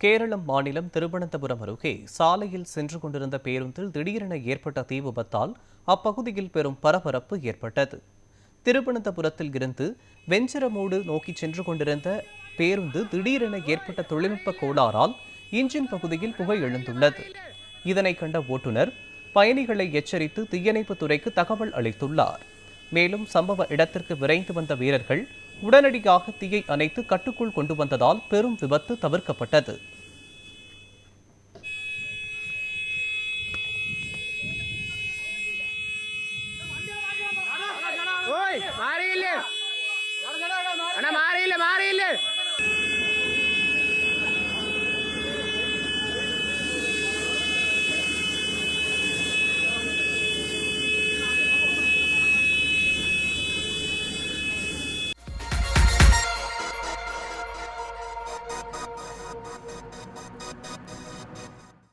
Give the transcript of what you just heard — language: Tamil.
கேரளம் மாநிலம் திருவனந்தபுரம் அருகே சாலையில் சென்று கொண்டிருந்த பேருந்தில் திடீரென ஏற்பட்ட தீ விபத்தால் அப்பகுதியில் பெரும் பரபரப்பு ஏற்பட்டது. திருவனந்தபுரத்தில் இருந்து வெஞ்சரமூடு நோக்கி சென்று கொண்டிருந்த பேருந்து திடீரென ஏற்பட்ட தொழில்நுட்ப கோளாறால் இன்ஜின் பகுதியில் புகை எழுந்துள்ளது. இதனை கண்ட ஓட்டுநர் பயணிகளை எச்சரித்து தீயணைப்புத் துறைக்கு தகவல் அளித்துள்ளார். மேலும் சம்பவ இடத்திற்கு விரைந்து வந்த வீரர்கள் உடனடியாக தீயை அணைத்து கட்டுக்குள் கொண்டு வந்ததால் பெரும் விபத்து தவிர்க்கப்பட்டது.